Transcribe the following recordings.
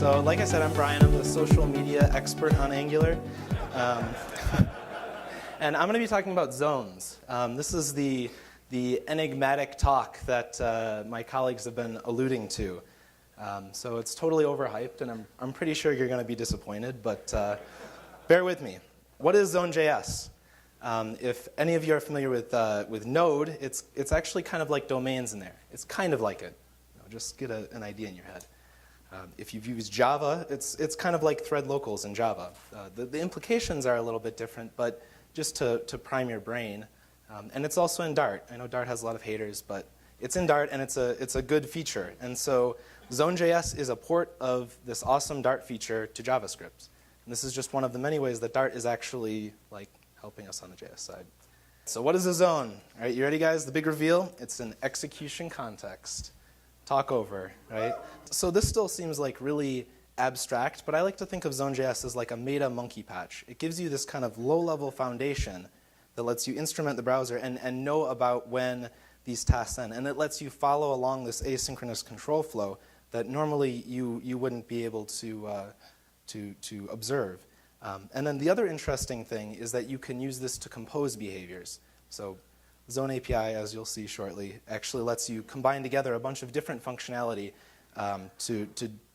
So like I said, I'm Brian. I'm the social media expert on Angular. And I'm going to be talking about zones. This is the enigmatic talk that my colleagues have been alluding to. So it's totally overhyped, and I'm pretty sure you're going to be disappointed, but bear with me. What is Zone.js? If any of you are familiar with Node, it's actually kind of like domains in there. It's kind of like it. Just get an idea in your head. If you've used Java, it's kind of like thread locals in Java. The implications are a little bit different, but just to prime your brain. And it's also in Dart. I know Dart has a lot of haters, but it's in Dart, and it's a good feature. And so Zone.js is a port of this awesome Dart feature to JavaScript. And this is just one of the many ways that Dart is actually helping us on the JS side. So what is a zone? All right, you ready, guys? The big reveal? It's an execution context. Talk over, right? So this still seems like really abstract, but I like to think of Zone.js as like a meta monkey patch. It gives you this kind of low-level foundation that lets you instrument the browser and know about when these tasks end. And it lets you follow along this asynchronous control flow that normally you wouldn't be able to observe. And then the other interesting thing is that you can use this to compose behaviors. So Zone API, as you'll see shortly, actually lets you combine together a bunch of different functionality to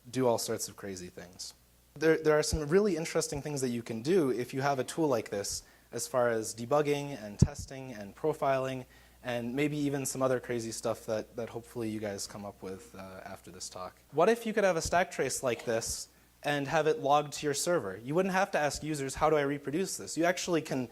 do all sorts of crazy things. There are some really interesting things that you can do if you have a tool like this, as far as debugging and testing and profiling, and maybe even some other crazy stuff that hopefully you guys come up with after this talk. What if you could have a stack trace like this and have it logged to your server? You wouldn't have to ask users, how do I reproduce this? You actually can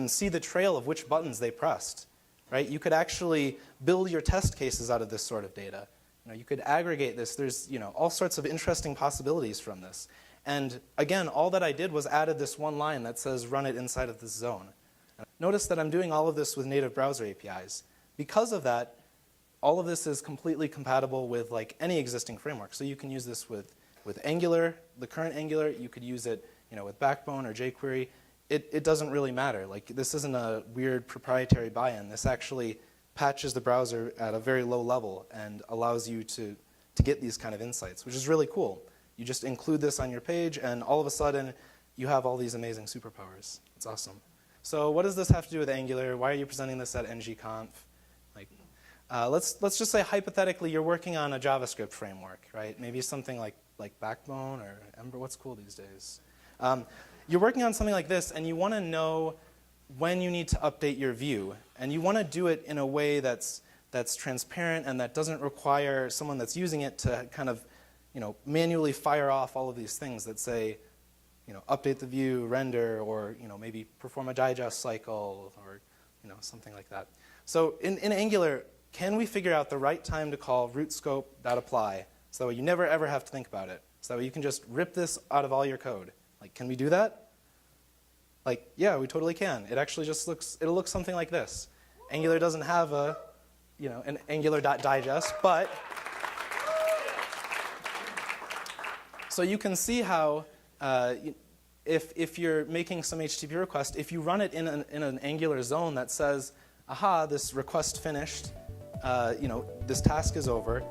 see the trail of which buttons they pressed. Right? You could actually build your test cases out of this sort of data. You could aggregate this. There's all sorts of interesting possibilities from this. And again, all that I did was added this one line that says run it inside of this zone. Notice that I'm doing all of this with native browser APIs. Because of that, all of this is completely compatible with any existing framework. So you can use this with Angular, the current Angular. You could use it with Backbone or jQuery. It doesn't really matter. This isn't a weird proprietary buy-in. This actually patches the browser at a very low level and allows you to get these kind of insights, which is really cool. You just include this on your page, and all of a sudden, you have all these amazing superpowers. It's awesome. So what does this have to do with Angular? Why are you presenting this at ng-conf? Let's just say, hypothetically, you're working on a JavaScript framework, right? Maybe something like Backbone or Ember. What's cool these days? You're working on something like this, and you want to know when you need to update your view. And you want to do it in a way that's transparent and that doesn't require someone that's using it to kind of manually fire off all of these things that say update the view, render, or maybe perform a digest cycle, or something like that. So in Angular, can we figure out the right time to call root scope.apply so that way you never ever have to think about it? So that way you can just rip this out of all your code. Can we do that? Yeah, we totally can. It actually just it'll look something like this. Angular doesn't have an angular.digest, but so you can see how if you're making some HTTP request, if you run it in an Angular zone that says, aha, this request finished, this task is over,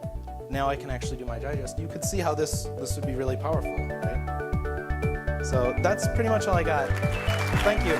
now I can actually do my digest, you could see how this would be really powerful, right? So that's pretty much all I got. Thank you.